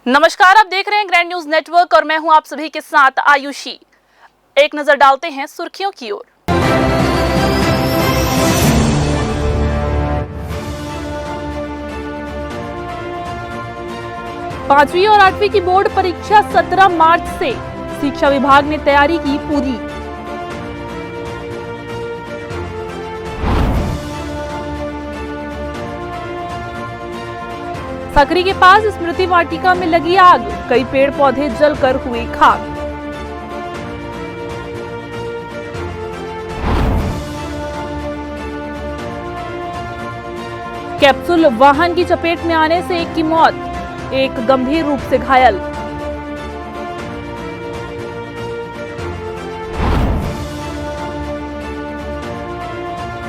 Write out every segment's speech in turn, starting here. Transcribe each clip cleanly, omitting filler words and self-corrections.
नमस्कार, आप देख रहे हैं ग्रैंड न्यूज नेटवर्क और मैं हूं आप सभी के साथ आयुषी। एक नजर डालते हैं सुर्खियों की ओर। पांचवी और 8वीं की बोर्ड परीक्षा 17 मार्च से, शिक्षा विभाग ने तैयारी की पूरी। सकरी के पास स्मृति वाटिका में लगी आग, कई पेड़ पौधे जलकर हुए खाक। कैप्सूल वाहन की चपेट में आने से एक की मौत, एक गंभीर रूप से घायल।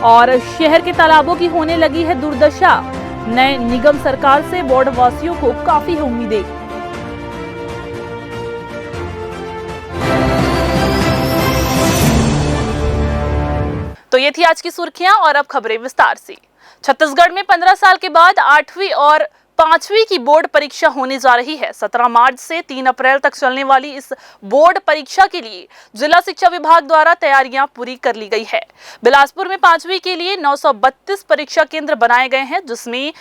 और शहर के तालाबों की होने लगी है दुर्दशा, नए निगम सरकार से वार्ड वासियों को काफी उम्मीदें। तो ये थी आज की सुर्खियां और अब खबरें विस्तार से। छत्तीसगढ़ में 15 साल के बाद 8वीं और 5वीं की बोर्ड परीक्षा होने जा रही है। 17 मार्च से 3 अप्रैल तक चलने वाली इस बोर्ड परीक्षा के लिए जिला शिक्षा विभाग द्वारा तैयारियां पूरी कर ली गई है। बिलासपुर में 5वीं के लिए 932 परीक्षा केंद्र बनाए गए हैं, जिसमें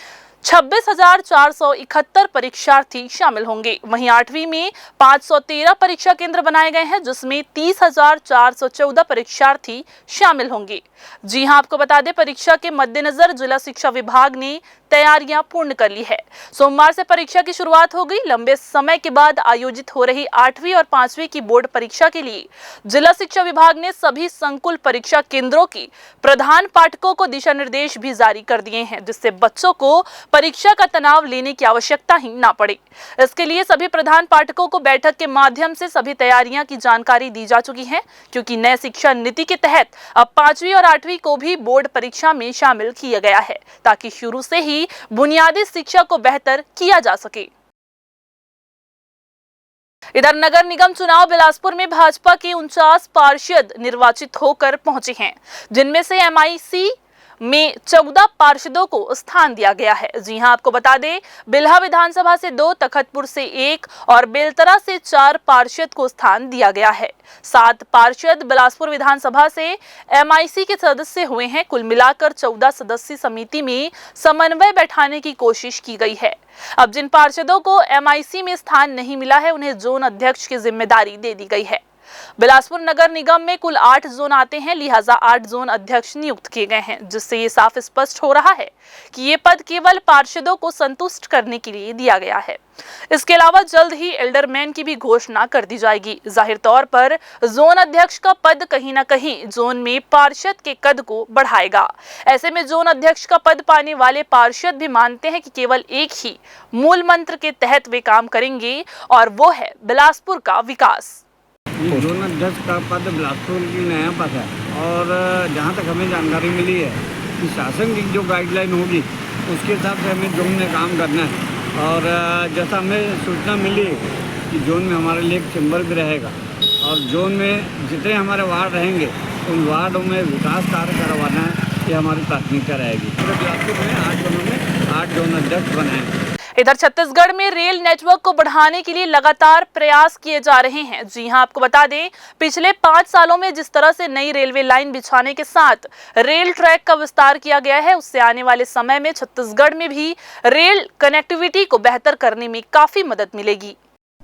26,471 परीक्षार्थी शामिल होंगे। वहीं 8वीं में 513 परीक्षा केंद्र बनाए गए हैं, जिसमें 30,414 परीक्षार्थी शामिल होंगे। जी हां, आपको बता दें, परीक्षा के मद्देनजर जिला शिक्षा विभाग ने तैयारियां पूर्ण कर ली है। सोमवार से परीक्षा की शुरुआत हो गई। लंबे समय के बाद आयोजित हो रही 8वीं और 5वीं की बोर्ड परीक्षा के लिए जिला शिक्षा विभाग ने सभी संकुल परीक्षा केंद्रों की प्रधान पाठकों को दिशा निर्देश भी जारी कर दिए हैं, जिससे बच्चों को परीक्षा का तनाव लेने की आवश्यकता ही ना पड़े। इसके लिए सभी प्रधान पाठकों को बैठक के माध्यम से सभी तैयारियां की जानकारी दी जा चुकी है, क्योंकि नए शिक्षा नीति के तहत अब 5वीं और 8वीं को भी बोर्ड परीक्षा में शामिल किया गया है, ताकि शुरू से ही बुनियादी शिक्षा को बेहतर किया जा सके। इधर नगर निगम चुनाव बिलासपुर में भाजपा के 49 पार्षद निर्वाचित होकर पहुंचे हैं, जिनमें से MIC में 14 पार्षदों को स्थान दिया गया है। जी हां, आपको बता दें, बिल्हा विधानसभा से 2, तखतपुर से 1 और बेलतरा से 4 पार्षद को स्थान दिया गया है। 7 पार्षद बिलासपुर विधानसभा से MIC के सदस्य हुए हैं। कुल मिलाकर 14 सदस्यीय समिति में समन्वय बैठाने की कोशिश की गई है। अब जिन पार्षदों को MIC में स्थान नहीं मिला है, उन्हें जोन अध्यक्ष की जिम्मेदारी दे दी गई है। बिलासपुर नगर निगम में कुल 8 जोन आते हैं, लिहाजा 8 जोन अध्यक्ष नियुक्त किए गए हैं, जिससे ये साफ स्पष्ट हो रहा है कि ये पद केवल पार्षदों को संतुष्ट करने के लिए दिया गया है। इसके अलावा जल्द ही एल्डरमैन की भी घोषणा कर दी जाएगी। जाहिर तौर पर जोन अध्यक्ष का पद कहीं ना कहीं जोन में पार्षद के कद को बढ़ाएगा। ऐसे में जोन अध्यक्ष का पद पाने वाले पार्षद भी मानते हैं कि केवल एक ही मूल मंत्र के तहत वे काम करेंगे, और वो है बिलासपुर का विकास। जोन अध्यक्ष का पद बिलासपुर की नया पद है, और जहाँ तक हमें जानकारी मिली है कि शासन की जो गाइडलाइन होगी उसके हिसाब से हमें जोन में काम करना है। और जैसा हमें सूचना मिली कि जोन में हमारे लिए एक चैम्बर भी रहेगा, और जोन में जितने हमारे वार्ड रहेंगे उन वार्डों में विकास कार्य करवाना है, ये हमारी प्राथमिकता रहेगी। पूरे बिलासपुर में 8 जोनों में 8 जोन अध्यक्ष बनाए। इधर छत्तीसगढ़ में रेल नेटवर्क को बढ़ाने के लिए लगातार प्रयास किए जा रहे हैं। जी हां, आपको बता दें, पिछले 5 सालों में जिस तरह से नई रेलवे लाइन बिछाने के साथ रेल ट्रैक का विस्तार किया गया है, उससे आने वाले समय में छत्तीसगढ़ में भी रेल कनेक्टिविटी को बेहतर करने में काफी मदद मिलेगी।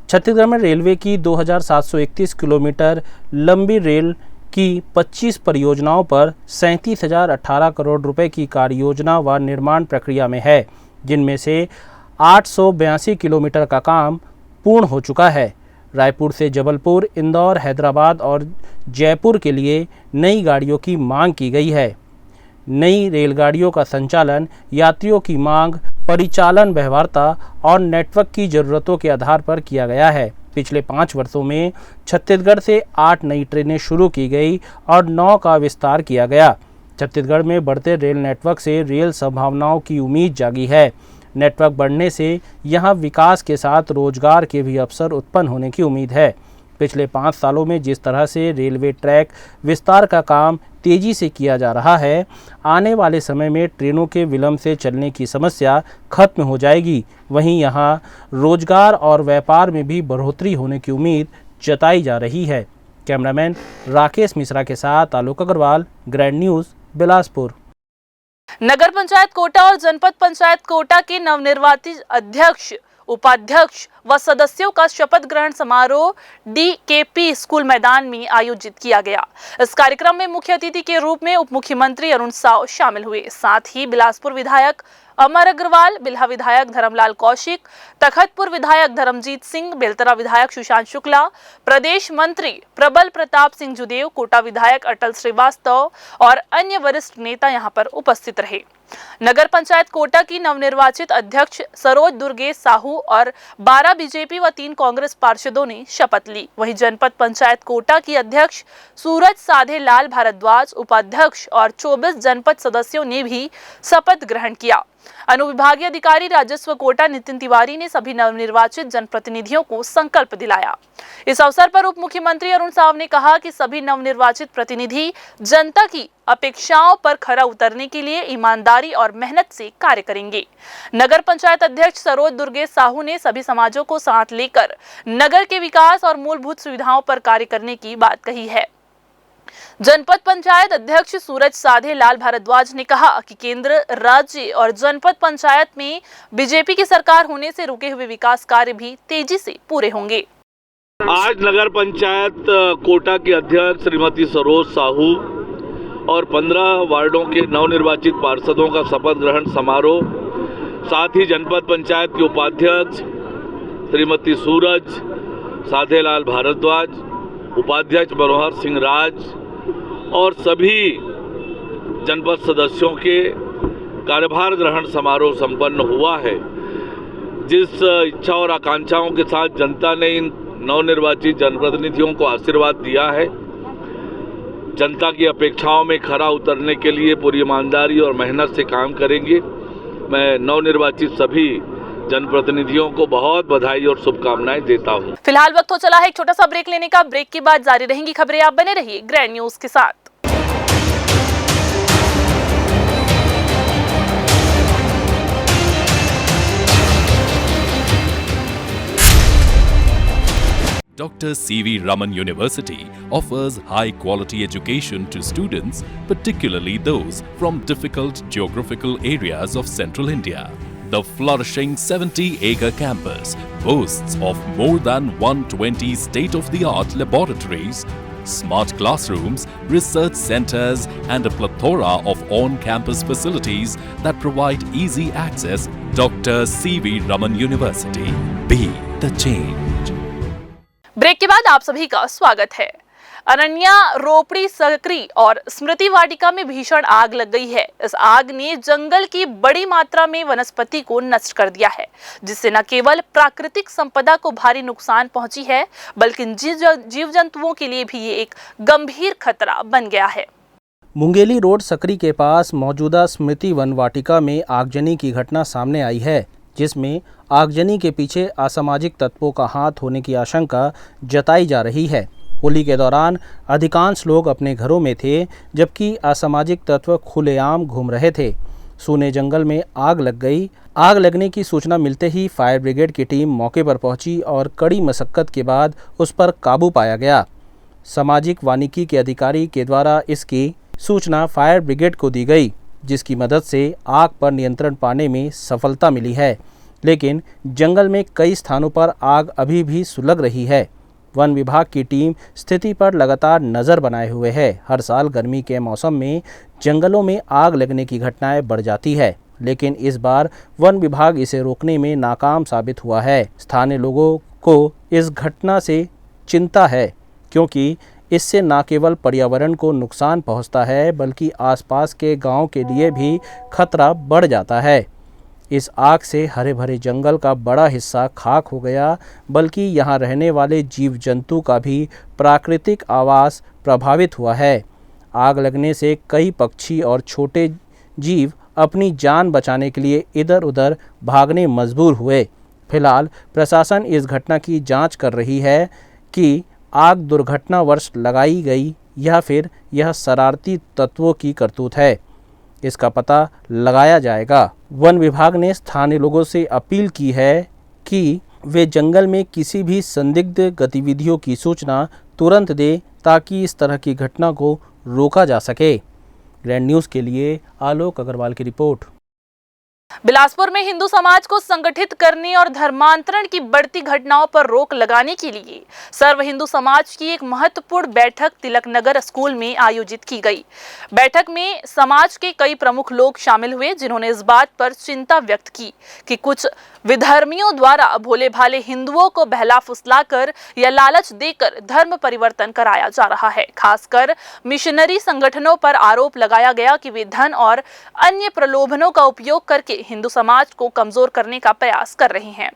छत्तीसगढ़ में रेलवे की 2731 किलोमीटर लंबी रेल की 25 परियोजनाओं पर 37,018 करोड़ रुपए की कार्य योजना व निर्माण प्रक्रिया में है, जिनमें से 882 किलोमीटर का काम पूर्ण हो चुका है। रायपुर से जबलपुर, इंदौर, हैदराबाद और जयपुर के लिए नई गाड़ियों की मांग की गई है। नई रेलगाड़ियों का संचालन यात्रियों की मांग, परिचालन व्यवहार्यता और नेटवर्क की ज़रूरतों के आधार पर किया गया है। पिछले 5 वर्षों में छत्तीसगढ़ से 8 नई ट्रेनें शुरू की गई और 9 का विस्तार किया गया। छत्तीसगढ़ में बढ़ते रेल नेटवर्क से रेल संभावनाओं की उम्मीद जागी है। नेटवर्क बढ़ने से यहाँ विकास के साथ रोजगार के भी अवसर उत्पन्न होने की उम्मीद है। पिछले 5 सालों में जिस तरह से रेलवे ट्रैक विस्तार का काम तेजी से किया जा रहा है, आने वाले समय में ट्रेनों के विलंब से चलने की समस्या खत्म हो जाएगी। वहीं यहां रोजगार और व्यापार में भी बढ़ोतरी होने की उम्मीद जताई जा रही है। कैमरामैन राकेश मिश्रा के साथ आलोक अग्रवाल, ग्रैंड न्यूज़, बिलासपुर। नगर पंचायत कोटा और जनपद पंचायत कोटा के नवनिर्वाचित अध्यक्ष, उपाध्यक्ष व सदस्यों का शपथ ग्रहण समारोह DKP स्कूल मैदान में आयोजित किया गया। इस कार्यक्रम में मुख्य अतिथि के रूप में उप मुख्यमंत्री अरुण साव शामिल हुए। साथ ही बिलासपुर विधायक अमर अग्रवाल, बिल्हा विधायक धर्मलाल कौशिक, तखतपुर विधायक धर्मजीत सिंह, बेलतरा विधायक सुशांत शुक्ला, प्रदेश मंत्री प्रबल प्रताप सिंह जुदेव, कोटा विधायक अटल श्रीवास्तव और अन्य वरिष्ठ नेता यहां पर उपस्थित रहे। नगर पंचायत कोटा की नवनिर्वाचित अध्यक्ष सरोज दुर्गेश साहू और 12 बीजेपी व 3 कांग्रेस पार्षदों ने शपथ ली। वहीं जनपद पंचायत कोटा की अध्यक्ष सूरज साधे लाल भारद्वाज, उपाध्यक्ष और 24 जनपद सदस्यों ने भी शपथ ग्रहण किया। अनुविभागीय अधिकारी राजस्व कोटा नितिन तिवारी ने सभी नवनिर्वाचित जनप्रतिनिधियों को संकल्प दिलाया। इस अवसर पर उप मुख्यमंत्री अरुण साव ने कहा कि सभी नवनिर्वाचित प्रतिनिधि जनता की अपेक्षाओं पर खरा उतरने के लिए ईमानदारी और मेहनत से कार्य करेंगे। नगर पंचायत अध्यक्ष सरोज दुर्गेश साहू ने सभी समाजों को साथ लेकर नगर के विकास और मूलभूत सुविधाओं पर कार्य करने की बात कही है। जनपद पंचायत अध्यक्ष सूरज साधे लाल भारद्वाज ने कहा कि केंद्र, राज्य और जनपद पंचायत में बीजेपी की सरकार होने से रुके हुए विकास कार्य भी तेजी से पूरे होंगे। आज नगर पंचायत कोटा के अध्यक्ष श्रीमती सरोज साहू और 15 वार्डों के नवनिर्वाचित पार्षदों का शपथ ग्रहण समारोह, साथ ही जनपद पंचायत के उपाध्यक्ष श्रीमती सूरज साधेलाल भारद्वाज, उपाध्यक्ष मनोहर सिंह राज और सभी जनपद सदस्यों के कार्यभार ग्रहण समारोह संपन्न हुआ है। जिस इच्छा और आकांक्षाओं के साथ जनता ने इन नवनिर्वाचित जनप्रतिनिधियों को आशीर्वाद दिया है, जनता की अपेक्षाओं में खरा उतरने के लिए पूरी ईमानदारी और मेहनत से काम करेंगे। मैं नवनिर्वाचित सभी जनप्रतिनिधियों को बहुत बधाई और शुभकामनाएं देता हूं। फिलहाल वक्त हो चला है एक छोटा सा ब्रेक लेने का। ब्रेक के बाद जारी रहेंगी खबरें। आप बने रहिए ग्रैंड न्यूज़ के साथ। Dr. C.V. Raman University offers high-quality education to students, particularly those from difficult geographical areas of central India. The flourishing 70-acre campus boasts of more than 120 state-of-the-art laboratories, smart classrooms, research centers, and a plethora of on-campus facilities that provide easy access. Dr. C.V. Raman University. Be the change. Break के बाद आप सभी का स्वागत है। अरण्या, रोपड़ी, सकरी और स्मृति वाटिका में भीषण आग लग गई है। इस आग ने जंगल की बड़ी मात्रा में वनस्पति को नष्ट कर दिया है, जिससे न केवल प्राकृतिक संपदा को भारी नुकसान पहुंची है, बल्कि जीव जंतुओं के लिए भी ये एक गंभीर खतरा बन गया है। मुंगेली रोड सकरी के पास मौजूदा स्मृति वन वाटिका में आगजनी की घटना सामने आई है, जिसमें आगजनी के पीछे असामाजिक तत्वों का हाथ होने की आशंका जताई जा रही है। होली के दौरान अधिकांश लोग अपने घरों में थे, जबकि असामाजिक तत्व खुलेआम घूम रहे थे। सूने जंगल में आग लग गई। आग लगने की सूचना मिलते ही फायर ब्रिगेड की टीम मौके पर पहुंची और कड़ी मशक्कत के बाद उस पर काबू पाया गया। सामाजिक वानिकी के अधिकारी के द्वारा इसकी सूचना फायर ब्रिगेड को दी गई, जिसकी मदद से आग पर नियंत्रण पाने में सफलता मिली है। लेकिन जंगल में कई स्थानों पर आग अभी भी सुलग रही है। वन विभाग की टीम स्थिति पर लगातार नज़र बनाए हुए है। हर साल गर्मी के मौसम में जंगलों में आग लगने की घटनाएं बढ़ जाती है, लेकिन इस बार वन विभाग इसे रोकने में नाकाम साबित हुआ है। स्थानीय लोगों को इस घटना से चिंता है, क्योंकि इससे न केवल पर्यावरण को नुकसान पहुंचता है, बल्कि आसपास के गांव के लिए भी खतरा बढ़ जाता है। इस आग से हरे भरे जंगल का बड़ा हिस्सा खाक हो गया, बल्कि यहाँ रहने वाले जीव जंतु का भी प्राकृतिक आवास प्रभावित हुआ है। आग लगने से कई पक्षी और छोटे जीव अपनी जान बचाने के लिए इधर उधर भागने मजबूर हुए। फिलहाल प्रशासन इस घटना की जांच कर रही है कि आग दुर्घटनावश लगाई गई या फिर यह शरारती तत्वों की करतूत है, इसका पता लगाया जाएगा। वन विभाग ने स्थानीय लोगों से अपील की है कि वे जंगल में किसी भी संदिग्ध गतिविधियों की सूचना तुरंत दें ताकि इस तरह की घटना को रोका जा सके। ग्रैंड न्यूज़ के लिए आलोक अग्रवाल की रिपोर्ट। बिलासपुर में हिंदू समाज को संगठित करने और धर्मांतरण की बढ़ती घटनाओं पर रोक लगाने के लिए सर्व हिंदू समाज की एक महत्वपूर्ण बैठक तिलकनगर स्कूल में आयोजित की गई। बैठक में समाज के कई प्रमुख लोग शामिल हुए, जिन्होंने इस बात पर चिंता व्यक्त की कि कुछ विधर्मियों द्वारा भोले भाले हिंदुओं को बहला फुसलाकर या लालच देकर धर्म परिवर्तन कराया जा रहा है। खासकर मिशनरी संगठनों पर आरोप लगाया गया कि वे धन और अन्य प्रलोभनों का उपयोग करके हिंदू समाज को कमजोर करने का प्रयास कर रहे हैं।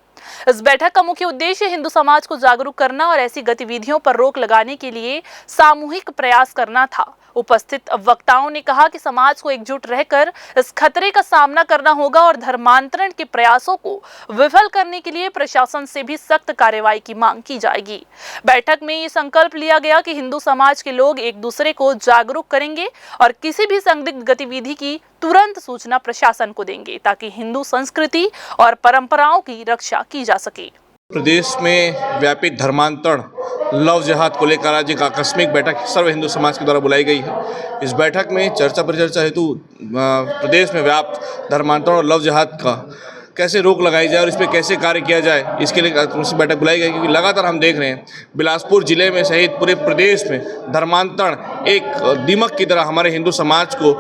इस बैठक का मुख्य उद्देश्य हिंदू समाज को जागरूक करना और ऐसी गतिविधियों पर रोक लगाने के लिए सामूहिक प्रयास करना था। उपस्थित वक्ताओं ने कहा कि समाज को एकजुट रहकर इस खतरे का सामना करना होगा और धर्मांतरण के प्रयासों को विफल करने के लिए प्रशासन से भी सख्त कार्रवाई की मांग की जाएगी। बैठक में ये संकल्प लिया गया कि हिंदू समाज के लोग एक दूसरे को जागरूक करेंगे और किसी भी संदिग्ध गतिविधि की तुरंत सूचना प्रशासन को देंगे ताकि हिंदू संस्कृति और परंपराओं की रक्षा की जा सके। प्रदेश में व्यापित धर्मांतरण लव जिहाद को लेकर आज एक आकस्मिक बैठक सर्व हिंदू समाज के द्वारा बुलाई गई है। इस बैठक में चर्चा परिचर्चा हेतु प्रदेश में व्याप्त धर्मांतरण और लव जिहाद का कैसे रोक लगाई जाए और इस पर कैसे कार्य किया जाए, इसके लिए बैठक बुलाई गई। क्योंकि लगातार हम देख रहे हैं बिलासपुर जिले में सहित पूरे प्रदेश में धर्मांतरण एक दीमक की तरह हमारे हिंदू समाज को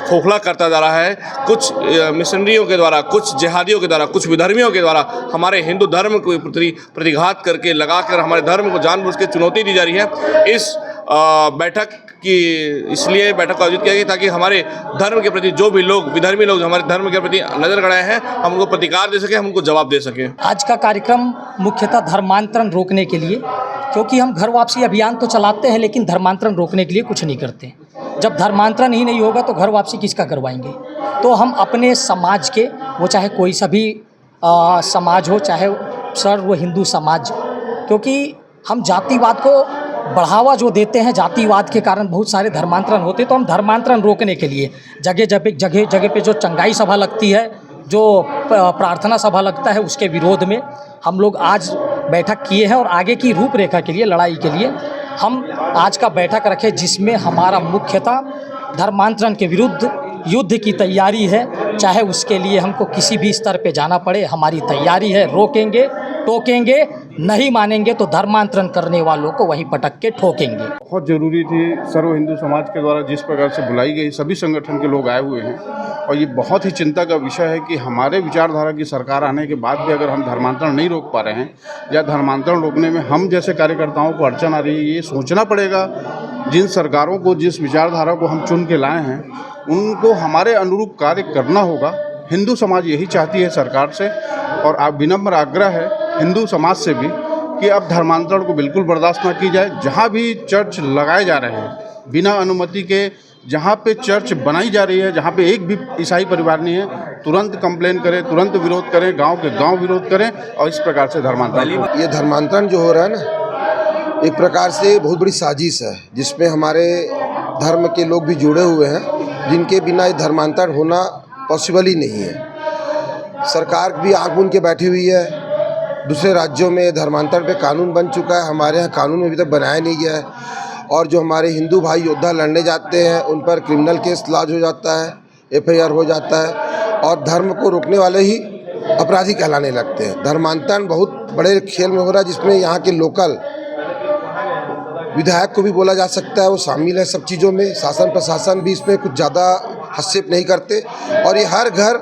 खोखला करता जा रहा है। कुछ मिशनरियों के द्वारा, कुछ जिहादियों के द्वारा, कुछ विधर्मियों के द्वारा हमारे हिंदू धर्म को प्रतिघात करके लगाकर हमारे धर्म को जानबूझ के चुनौती दी जा रही है। इस बैठक की इसलिए बैठक को आयोजित किया गया ताकि हमारे धर्म के प्रति जो भी लोग विधर्मी लोग हमारे धर्म के प्रति नजर गड़ाए हैं, हम उनको प्रतिकार दे सकें, हम उनको जवाब दे सकें। आज का कार्यक्रम मुख्यतः धर्मांतरण रोकने के लिए, क्योंकि हम घर वापसी अभियान तो चलाते हैं लेकिन धर्मांतरण रोकने के लिए कुछ नहीं करते। जब धर्मांतरण ही नहीं होगा तो घर वापसी किसका करवाएंगे। तो हम अपने समाज के, वो चाहे कोई सा भी समाज हो, चाहे सर्व हिंदू समाज, क्योंकि हम जातिवाद को बढ़ावा जो देते हैं, जातिवाद के कारण बहुत सारे धर्मांतरण होते, तो हम धर्मांतरण रोकने के लिए जगह पे जो चंगाई सभा लगती है, जो प्रार्थना सभा लगता है, उसके विरोध में हम लोग आज बैठक किए हैं और आगे की रूपरेखा के लिए, लड़ाई के लिए हम आज का बैठक रखे, जिसमें हमारा मुख्यतः धर्मांतरण के विरुद्ध युद्ध की तैयारी है। चाहे उसके लिए हमको किसी भी स्तर पे जाना पड़े, हमारी तैयारी है। रोकेंगे, टोकेंगे, नहीं मानेंगे तो धर्मांतरण करने वालों को वहीं पटक के ठोकेंगे। बहुत ज़रूरी थी सर्व हिंदू समाज के द्वारा जिस प्रकार से बुलाई गई, सभी संगठन के लोग आए हुए हैं और ये बहुत ही चिंता का विषय है कि हमारे विचारधारा की सरकार आने के बाद भी अगर हम धर्मांतरण नहीं रोक पा रहे हैं या धर्मांतरण रोकने में हम जैसे कार्यकर्ताओं को अड़चन आ रही है, ये सोचना पड़ेगा जिन सरकारों को, जिस विचारधारा को हम चुन के लाए हैं, उनको हमारे अनुरूप कार्य करना होगा। हिंदू समाज यही चाहती है सरकार से, और आप विनम्र आग्रह है हिंदू समाज से भी कि अब धर्मांतरण को बिल्कुल बर्दाश्त ना की जाए। जहाँ भी चर्च लगाए जा रहे हैं बिना अनुमति के, जहाँ पे चर्च बनाई जा रही है, जहाँ पे एक भी ईसाई परिवार नहीं है, तुरंत कंप्लेन करें, तुरंत विरोध करें, गांव के गांव विरोध करें और इस प्रकार से धर्मांतरण। ये धर्मांतरण जो हो रहा है ना, एक प्रकार से बहुत बड़ी साजिश है जिसमें हमारे धर्म के लोग भी जुड़े हुए हैं, जिनके बिना ये धर्मांतरण होना पॉसिबल ही नहीं है। सरकार भी आंख मूंद के बैठी हुई है। दूसरे राज्यों में धर्मांतरण पे कानून बन चुका है, हमारे यहाँ कानून अभी तक बनाया नहीं गया है। और जो हमारे हिंदू भाई योद्धा लड़ने जाते हैं उन पर क्रिमिनल केस लॉन्च हो जाता है, FIR हो जाता है और धर्म को रोकने वाले ही अपराधी कहलाने लगते हैं। धर्मांतरण बहुत बड़े खेल में हो रहा है जिसमें यहाँ के लोकल विधायक को भी बोला जा सकता है, वो शामिल है सब चीज़ों में। शासन प्रशासन भी इसमें कुछ ज़्यादा हस्तक्षेप नहीं करते और ये हर घर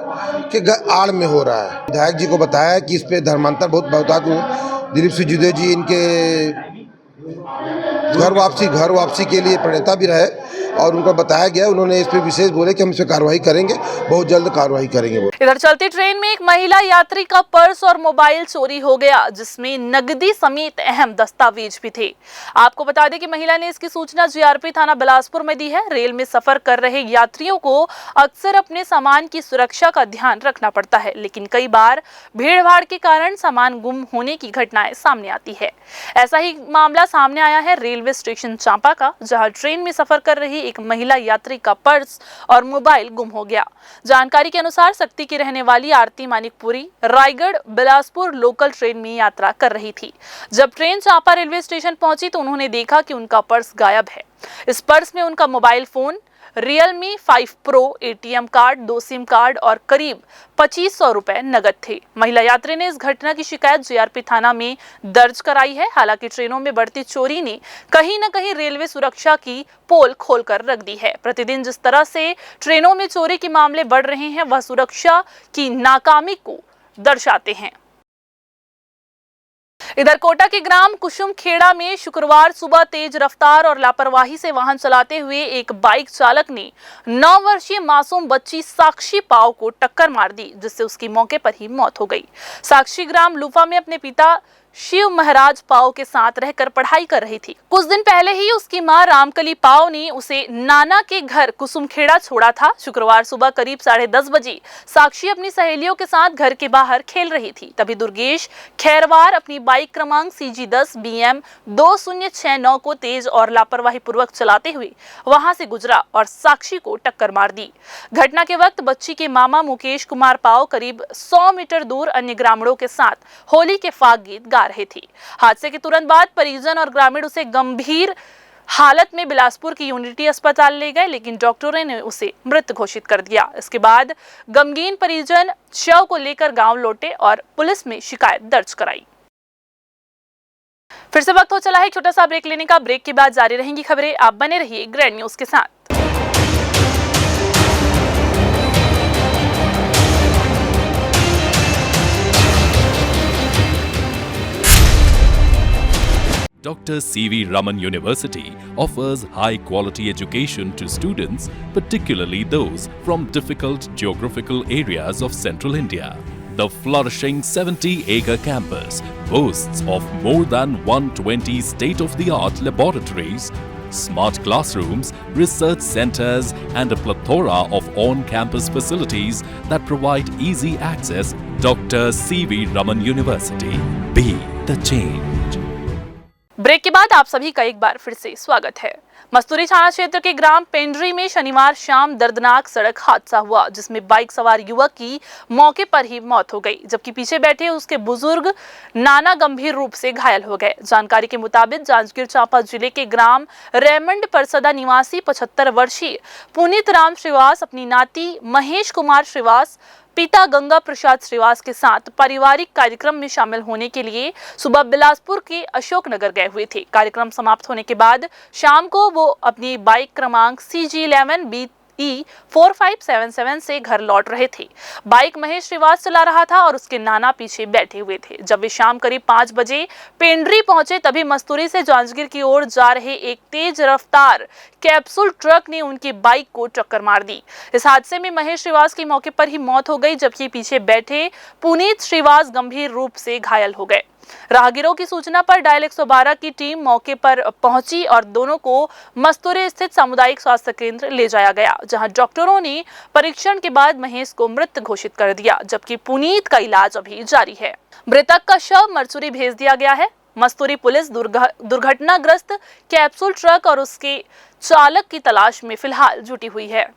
के आड़ में हो रहा है। विधायक जी को बताया कि इस पर धर्मांतर बहुत बहुत दिलीप सिंह जूदेव जी इनके घर वापसी के लिए प्रणेता भी रहे और उनको बताया गया, उन्होंने इस पर विशेष बोले कि हम इस पर कार्रवाई करेंगे, बहुत जल्द कार्रवाई करेंगे। इधर चलती ट्रेन में एक महिला यात्री का पर्स और मोबाइल चोरी हो गया, जिसमें नकदी समेत अहम दस्तावेज भी थे। आपको बता दें कि महिला ने इसकी सूचना जीआरपी थाना बिलासपुर में दी है। रेल में सफर कर रहे यात्रियों को अक्सर अपने सामान की सुरक्षा का ध्यान रखना पड़ता है, लेकिन कई बार भीड़ भाड़ के कारण सामान गुम होने की घटनाएं सामने आती है। ऐसा ही मामला सामने आया है रेलवे स्टेशन चांपा का, जहां ट्रेन में सफर कर रही एक महिला यात्री का पर्स और मोबाइल गुम हो गया। जानकारी के अनुसार सक्ती की रहने वाली आरती मानिकपुरी रायगढ़ बिलासपुर लोकल ट्रेन में यात्रा कर रही थी। जब ट्रेन चांपा रेलवे स्टेशन पहुंची तो उन्होंने देखा कि उनका पर्स गायब है। इस पर्स में उनका mobile phone, Realme 5 Pro, ATM card, 2 SIM card और करीब 2500 रुपए नगद थे। महिला यात्री ने इस घटना की शिकायत जीआरपी थाना में दर्ज कराई है। हालांकि ट्रेनों में बढ़ती चोरी ने कहीं न कहीं रेलवे सुरक्षा की पोल खोलकर रख दी है। प्रतिदिन जिस तरह से ट्रेनों में चोरी के मामले बढ़ रहे हैं, वह सुरक्षा की नाकामी को दर्शाते हैं। इधर कोटा के ग्राम कुसुम खेड़ा में शुक्रवार सुबह तेज रफ्तार और लापरवाही से वाहन चलाते हुए एक बाइक चालक ने 9 वर्षीय मासूम बच्ची साक्षी पाव को टक्कर मार दी, जिससे उसकी मौके पर ही मौत हो गई। साक्षी ग्राम लूफा में अपने पिता शिव महाराज पाव के साथ रहकर पढ़ाई कर रही थी। कुछ दिन पहले ही उसकी मां रामकली पाव ने उसे नाना के घर कुसुमखेड़ा छोड़ा था। शुक्रवार सुबह करीब 10:30 बजे साक्षी अपनी सहेलियों के साथ घर के बाहर खेल रही थी। तभी दुर्गेश खैरवार अपनी बाइक क्रमांक CG10 BM 2069 को तेज और लापरवाही पूर्वक चलाते हुए वहां से गुजरा और साक्षी को टक्कर मार दी। घटना के वक्त बच्ची के मामा मुकेश कुमार पाव करीब 100 मीटर दूर अन्य ग्रामीणों के साथ होली के फाग गीत गा रहे थे। हादसे के तुरंत बाद परिजन और ग्रामीण उसे गंभीर हालत में बिलासपुर की यूनिटी अस्पताल ले गए, लेकिन डॉक्टरों ने उसे मृत घोषित कर दिया। इसके बाद गमगीन परिजन शव को लेकर गांव लौटे और पुलिस में शिकायत दर्ज कराई। फिर से वक्त हो चला है छोटा सा ब्रेक लेने का। ब्रेक के बाद जारी रहेंगी खबरें। आप बने रहिए ग्रैंड न्यूज के साथ। Dr. C.V. Raman University offers high-quality education to students, particularly those from difficult geographical areas of Central India. The flourishing 70-acre campus boasts of more than 120 state-of-the-art laboratories, smart classrooms, research centers, and a plethora of on-campus facilities that provide easy access. Dr. C.V. Raman University. Be the change. Break के बाद आप सभी का एक बार फिर से स्वागत है। मस्तूरी थाना क्षेत्र के ग्राम पेंड्री में शनिवार शाम दर्दनाक सड़क हादसा हुआ, जिसमें बाइक सवार युवक की मौके पर ही मौत हो गई, जबकि पीछे बैठे उसके बुजुर्ग नाना गंभीर रूप से घायल हो गए। जानकारी के मुताबिक जांजगीर चांपा जिले के ग्राम रेमंड परसदा निवासी 75 वर्षीय पुनीत राम श्रीवास अपनी नाती महेश कुमार श्रीवास, पिता गंगा प्रसाद श्रीवास के साथ पारिवारिक कार्यक्रम में शामिल होने के लिए सुबह बिलासपुर के अशोकनगर गए हुए थे। कार्यक्रम समाप्त होने के बाद शाम को वो अपनी बाइक क्रमांक CG11 BE 4577 से घर लौट रहे थे। बाइक महेश श्रीवास चला रहा था और उसके नाना पीछे बैठे हुए थे। जब वे शाम करीब 5 बजे पेंड्री पहुंचे, तभी मस्तूरी से जांजगीर की ओर जा रहे एक तेज रफ्तार कैप्सूल ट्रक ने उनकी बाइक को टक्कर मार दी। इस हादसे में महेश श्रीवास की मौके पर ही मौत हो गई, जबकि पीछे बैठे पुनीत श्रीवास गंभीर रूप से घायल हो गए। राहगीरों की सूचना पर डायल 112 की टीम मौके पर पहुंची और दोनों को मस्तूरी स्थित सामुदायिक स्वास्थ्य केंद्र ले जाया गया, जहां डॉक्टरों ने परीक्षण के बाद महेश को मृत घोषित कर दिया, जबकि पुनीत का इलाज अभी जारी है। मृतक का शव मरचुरी भेज दिया गया है। मस्तूरी पुलिस दुर्घटनाग्रस्त कैप्सूल ट्रक और उसके चालक की तलाश में फिलहाल जुटी हुई है।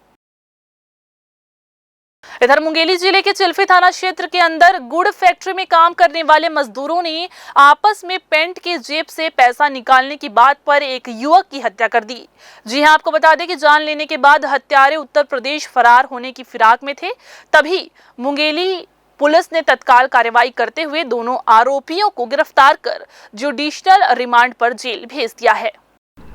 इधर मुंगेली जिले के चिल्फी थाना क्षेत्र के अंदर गुड़ फैक्ट्री में काम करने वाले मजदूरों ने आपस में पेंट के जेब से पैसा निकालने की बात पर एक युवक की हत्या कर दी। जी हां, आपको बता दें कि जान लेने के बाद हत्यारे उत्तर प्रदेश फरार होने की फिराक में थे। तभी मुंगेली पुलिस ने तत्काल कार्रवाई करते हुए दोनों आरोपियों को गिरफ्तार कर जुडिशियल रिमांड पर जेल भेज दिया है।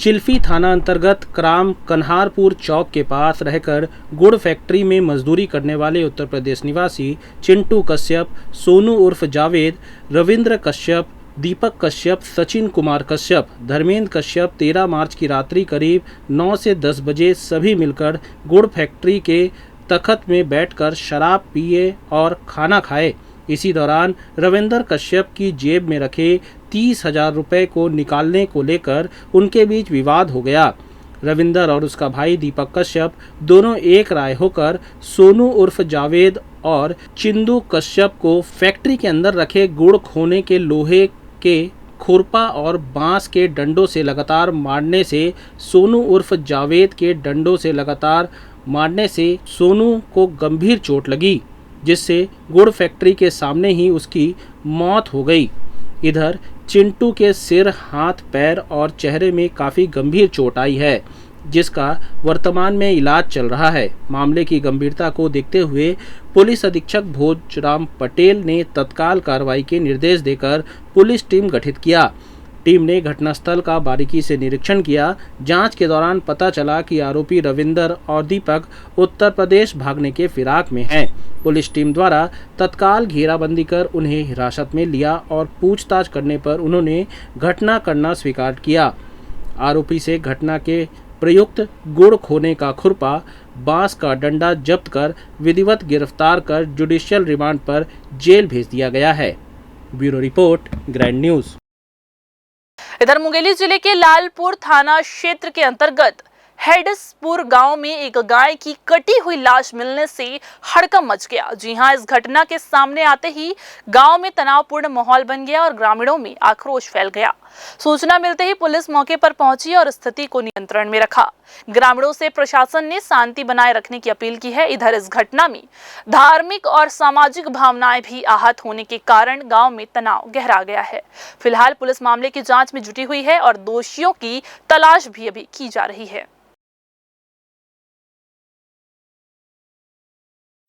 चिल्फी थाना अंतर्गत ग्राम कन्हारपुर चौक के पास रहकर गुड़ फैक्ट्री में मजदूरी करने वाले उत्तर प्रदेश निवासी चिंटू कश्यप, सोनू उर्फ जावेद, रविंद्र कश्यप, दीपक कश्यप, सचिन कुमार कश्यप, धर्मेंद्र कश्यप 13 मार्च की रात्रि करीब 9 से 10 बजे सभी मिलकर गुड़ फैक्ट्री के तखत में बैठकर शराब पिए और खाना खाए। इसी दौरान रविंदर कश्यप की जेब में रखे 30,000 रुपये को निकालने को लेकर उनके बीच विवाद हो गया। रविंदर और उसका भाई दीपक कश्यप दोनों एक राय होकर सोनू उर्फ जावेद और चिंदू कश्यप को फैक्ट्री के अंदर रखे गुड़ खोने के लोहे के खुरपा और बांस के डंडों से लगातार मारने से सोनू उर्फ जावेद के डंडों से लगातार मारने से सोनू को गंभीर चोट लगी, जिससे गुड़ फैक्ट्री के सामने ही उसकी मौत हो गई। इधर चिंटू के सिर, हाथ, पैर और चेहरे में काफ़ी गंभीर चोट आई है, जिसका वर्तमान में इलाज चल रहा है। मामले की गंभीरता को देखते हुए पुलिस अधीक्षक भोजराम पटेल ने तत्काल कार्रवाई के निर्देश देकर पुलिस टीम गठित किया। टीम ने घटनास्थल का बारीकी से निरीक्षण किया। जांच के दौरान पता चला कि आरोपी रविंदर और दीपक उत्तर प्रदेश भागने के फिराक में हैं। पुलिस टीम द्वारा तत्काल घेराबंदी कर उन्हें हिरासत में लिया और पूछताछ करने पर उन्होंने घटना करना स्वीकार किया। आरोपी से घटना के प्रयुक्त गुड़ खोने का खुरपा, बांस का डंडा जब्त कर विधिवत गिरफ्तार कर जुडिशियल रिमांड पर जेल भेज दिया गया है। Bureau report, grand news. इधर मुंगेली जिले के लालपुर थाना क्षेत्र के अंतर्गत हेडसपुर गांव में एक गाय की कटी हुई लाश मिलने से हड़कंप मच गया। जी हां, इस घटना के सामने आते ही गांव में तनावपूर्ण माहौल बन गया और ग्रामीणों में आक्रोश फैल गया। सूचना मिलते ही पुलिस मौके पर पहुंची और स्थिति को नियंत्रण में रखा। ग्रामीणों से प्रशासन ने शांति बनाए रखने की अपील की है। इधर इस घटना में धार्मिक और सामाजिक भावनाएं भी आहत होने के कारण गांव में तनाव गहरा गया है। फिलहाल पुलिस मामले की जांच में जुटी हुई है और दोषियों की तलाश भी अभी की जा रही है।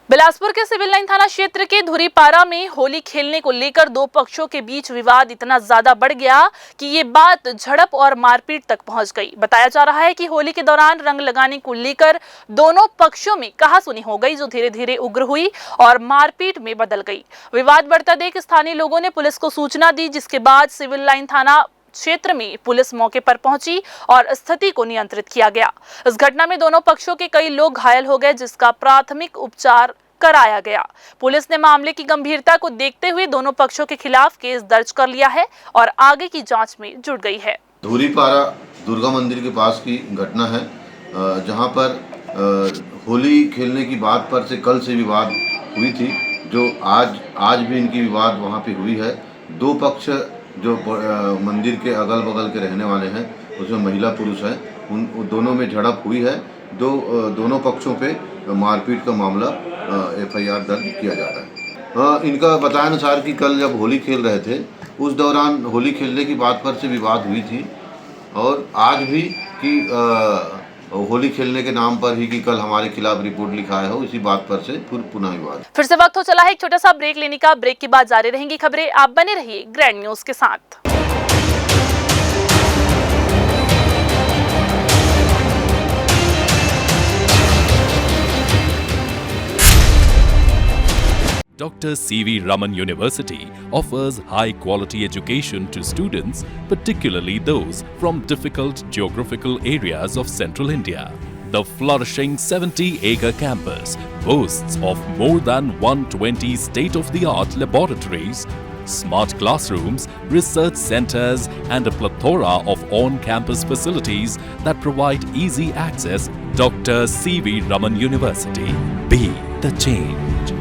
बिलासपुर के सिविल लाइन थाना क्षेत्र के धुरीपारा में होली खेलने को लेकर दो पक्षों के बीच विवाद इतना ज्यादा बढ़ गया कि ये बात झड़प और मारपीट तक पहुंच गई। बताया जा रहा है कि होली के दौरान रंग लगाने को लेकर दोनों पक्षों में कहासुनी हो गई, जो धीरे धीरे उग्र हुई और मारपीट में बदल गई। विवाद बढ़ता देख स्थानीय लोगों ने पुलिस को सूचना दी, जिसके बाद सिविल लाइन थाना क्षेत्र में पुलिस मौके पर पहुंची और स्थिति को नियंत्रित किया गया। इस घटना में दोनों पक्षों के कई लोग घायल हो गए, जिसका प्राथमिक उपचार कराया गया। पुलिस ने मामले की गंभीरता को देखते हुए दोनों पक्षों के खिलाफ केस दर्ज कर लिया है और आगे की जांच में जुट गई है। धुरीपारा दुर्गा मंदिर के पास की घटना है, जहां पर होली खेलने की बात पर से कल से विवाद हुई थी, जो आज भी इनकी विवाद वहां पे हुई है। दो पक्ष जो मंदिर के अगल बगल के रहने वाले हैं, उसमें महिला पुरुष है, उन दोनों में झड़प हुई है। दोनों पक्षों पे मारपीट का मामला FIR दर्ज किया जा रहा है। इनका बताया अनुसार कि कल जब होली खेल रहे थे, उस दौरान होली खेलने की बात पर से विवाद हुई थी और आज भी कि होली खेलने के नाम पर ही कि कल हमारे खिलाफ रिपोर्ट लिखाया हो, इसी बात पर से पुनः विवाद। फिर से वक्त हो चला है एक छोटा सा ब्रेक लेने का। ब्रेक के बाद जारी रहेंगी खबरें। आप बने रहिए ग्रैंड न्यूज के साथ। Dr. C.V. Raman University offers high-quality education to students, particularly those from difficult geographical areas of central India. The flourishing 70-acre campus boasts of more than 120 state-of-the-art laboratories, smart classrooms, research centers, and a plethora of on-campus facilities that provide easy access. Dr. C.V. Raman University. Be the change.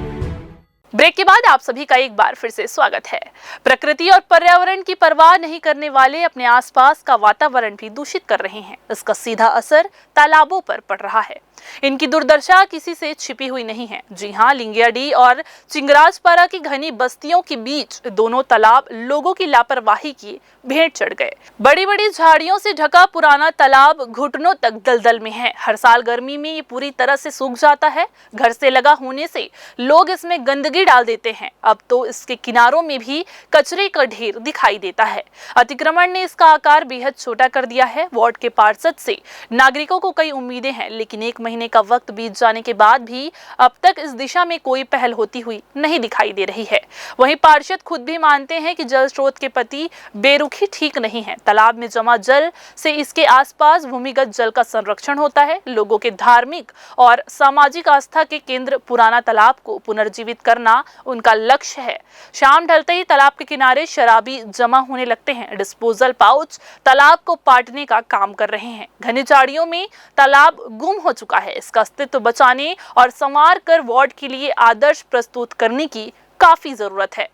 Break के बाद आप सभी का एक बार फिर से स्वागत है। प्रकृति और पर्यावरण की परवाह नहीं करने वाले अपने आसपास का वातावरण भी दूषित कर रहे हैं। इसका सीधा असर तालाबों पर पड़ रहा है। इनकी दुर्दशा किसी से छिपी हुई नहीं है। जी हां, लिंगियाडी और चिंगराजपारा की घनी बस्तियों के बीच दोनों तालाब लोगों की लापरवाही की भेंट चढ़ गए। बड़ी बड़ी झाड़ियों से ढका पुराना तालाब घुटनों तक दलदल में है। हर साल गर्मी में ये पूरी तरह से सूख जाता है। घर से लगा होने से लोग इसमें गंदगी डाल देते हैं। अब तो इसके किनारों में भी कचरे का ढेर दिखाई देता है। अतिक्रमण ने इसका आकार बेहद छोटा कर दिया है। वार्ड के पार्षद से नागरिकों को कई उम्मीदें हैं, लेकिन 1 महीने का वक्त बीत जाने के बाद भी अब तक इस दिशा में कोई पहल होती हुई नहीं दिखाई दे रही है। वहीं पार्षद खुद भी मानते हैं कि जल स्रोत के प्रति बेरुखी ठीक नहीं है। तालाब में जमा जल से इसके आसपास भूमिगत जल का संरक्षण होता है। लोगों के धार्मिक और सामाजिक आस्था के केंद्र पुराना तालाब को पुनर्जीवित करना उनका लक्ष्य है। शाम ढलते ही तालाब के किनारे शराबी जमा होने लगते हैं। डिस्पोजल पाउच तालाब को पाटने का काम कर रहे हैं। घनी झाड़ियों में तालाब गुम हो चुका है। इसका अस्तित्व बचाने और संवार कर वार्ड के लिए आदर्श प्रस्तुत करने की काफी जरूरत है।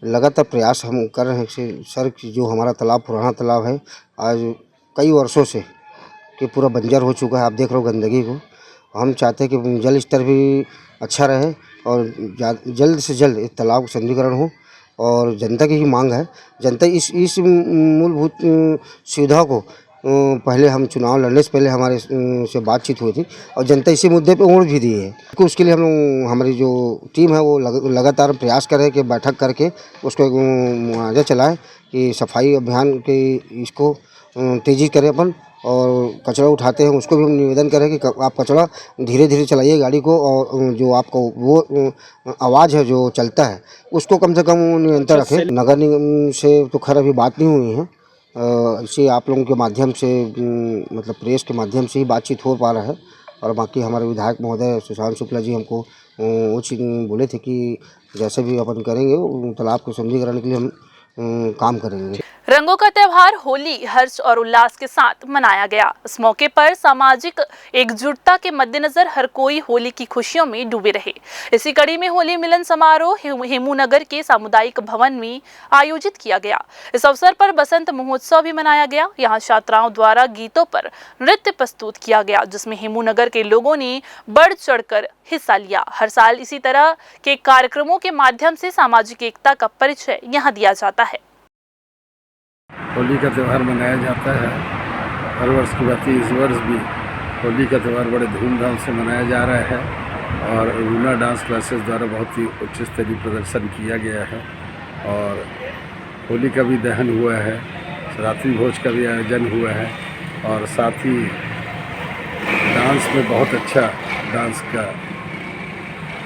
लगातार प्रयास हम कर रहे हैं सर कि जो हमारा तालाब पुराना तालाब है आज कई वर्षों से कि पूरा बंजर हो चुका है। आप देख रहे हो गंदगी को। हम चाहते हैं कि जल स्तर भी अच्छा रहे और जल्द से जल्द इस तालाब का संदीकरण हो और जनता की ही मांग है। जनता इस मूलभूत सुविधा को पहले हम चुनाव लड़ने से पहले हमारे से बातचीत हुई थी और जनता इसी मुद्दे पे वोट भी दी है। तो उसके लिए हम लोग हमारी जो टीम है वो लगातार प्रयास कर रहे हैं कि बैठक करके उसको मुआवजा चलाएं कि सफाई अभियान के इसको तेज़ी करें अपन। और कचरा उठाते हैं उसको भी हम निवेदन करें कि आप कचरा धीरे धीरे चलाइए गाड़ी को और जो आपको वो आवाज़ है जो चलता है उसको कम से कम नियंत्रण रखें। नगर निगम से तो खैर अभी बात नहीं हुई है। इसे आप लोगों के माध्यम से मतलब प्रेस के माध्यम से ही बातचीत हो पा रहा है। और बाकी हमारे विधायक महोदय सुशांत शुक्ला जी हमको वो चीज़ बोले थे कि जैसे भी अपन करेंगे तालाब को सुंदरीकरण के लिए हम काम करेंगे। रंगों का त्योहार होली हर्ष और उल्लास के साथ मनाया गया। इस मौके पर सामाजिक एकजुटता के मद्देनजर हर कोई होली की खुशियों में डूबे रहे। इसी कड़ी में होली मिलन समारोह हेमू नगर के सामुदायिक भवन में आयोजित किया गया। इस अवसर पर बसंत महोत्सव भी मनाया गया। यहाँ छात्राओं द्वारा गीतों पर नृत्य प्रस्तुत किया गया, जिसमें हेमू नगर के लोगों ने बढ़ चढ़कर हिस्सा लिया। हर साल इसी तरह के कार्यक्रमों के माध्यम से सामाजिक एकता का परिचय यहाँ दिया जाता है। होली का त्यौहार मनाया जाता है। हर वर्ष की बात इस वर्ष भी होली का त्यौहार बड़े धूमधाम से मनाया जा रहा है और रूना डांस क्लासेस द्वारा बहुत ही उच्च स्तरीय प्रदर्शन किया गया है। और होली का भी दहन हुआ है, रात्रि भोज का भी आयोजन हुआ है और साथ ही डांस में बहुत अच्छा डांस का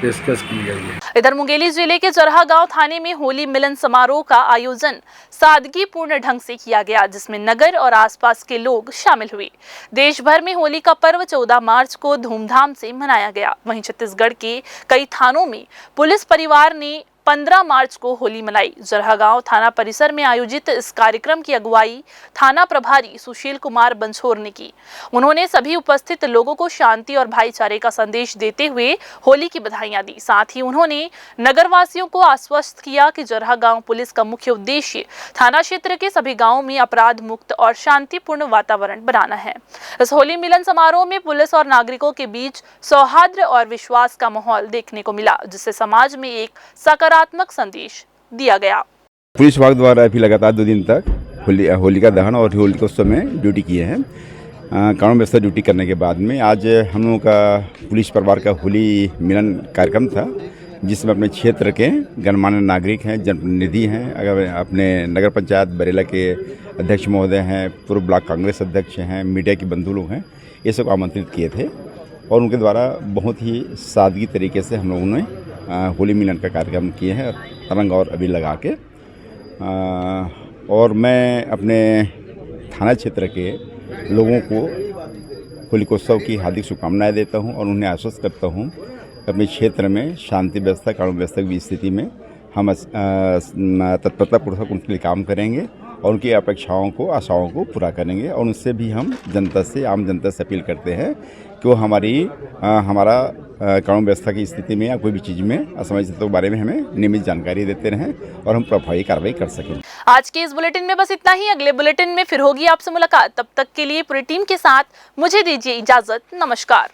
पेशकश की गई है। इधर मुंगेली जिले के जरहा गांव थाने में होली मिलन समारोह का आयोजन सादगीपूर्ण ढंग से किया गया, जिसमें नगर और आसपास के लोग शामिल हुए। देश भर में होली का पर्व 14 मार्च को धूमधाम से मनाया गया। वहीं छत्तीसगढ़ के कई थानों में पुलिस परिवार ने 15 मार्च को होली मनाई। जरहा गांव थाना परिसर में आयोजित इस कार्यक्रम की अगुवाई थाना प्रभारी सुशील कुमार बंछोर ने की। उन्होंने सभी उपस्थित लोगों को शांति और भाईचारे का संदेश देते हुए होली की बधाइयां दी। साथ ही उन्होंने नगरवासियों को आश्वस्त किया कि जरहा गांव पुलिस का मुख्य उद्देश्य थाना क्षेत्र के सभी गाँवों में अपराध मुक्त और शांतिपूर्ण वातावरण बनाना है। इस होली मिलन समारोह में पुलिस और नागरिकों के बीच सौहार्द और विश्वास का माहौल देखने को मिला, जिससे समाज में एक सकारात्मक संदेश दिया गया। पुलिस विभाग द्वारा भी लगातार 2 दिन तक होली का दहन और होली के उत्सव में ड्यूटी किए हैं। कानून व्यवस्था ड्यूटी करने के बाद में आज हम लोगों का पुलिस परिवार का होली मिलन कार्यक्रम था, जिसमें अपने क्षेत्र के गणमान्य नागरिक हैं, जनप्रतिनिधि हैं, अगर अपने नगर पंचायत बरेला के अध्यक्ष महोदय हैं, पूर्व ब्लॉक कांग्रेस अध्यक्ष हैं, मीडिया के बंधु लोग हैं, ये सब आमंत्रित किए थे और उनके द्वारा बहुत ही सादगी तरीके से हम लोगों ने होली मिलन का कार्यक्रम किए हैं, रंग और अबीर लगा के। और मैं अपने थाना क्षेत्र के लोगों को होलिकोत्सव की हार्दिक शुभकामनाएं देता हूं और उन्हें आश्वस्त करता हूं कि अपने क्षेत्र में शांति व्यवस्था कानून व्यवस्था की स्थिति में हम तत्परतापूर्वक उनके लिए काम करेंगे और उनकी अपेक्षाओं को आशाओं को पूरा करेंगे। और उनसे भी हम जनता से आम जनता से अपील करते हैं कि वो हमारा कानून व्यवस्था की स्थिति में या कोई भी चीज़ में असमंजसता के बारे में हमें नियमित जानकारी देते रहें और हम प्रभावी कार्रवाई कर सकें। आज के इस बुलेटिन में बस इतना ही। अगले बुलेटिन में फिर होगी आपसे मुलाकात। तब तक के लिए पूरी टीम के साथ मुझे दीजिए इजाजत। नमस्कार।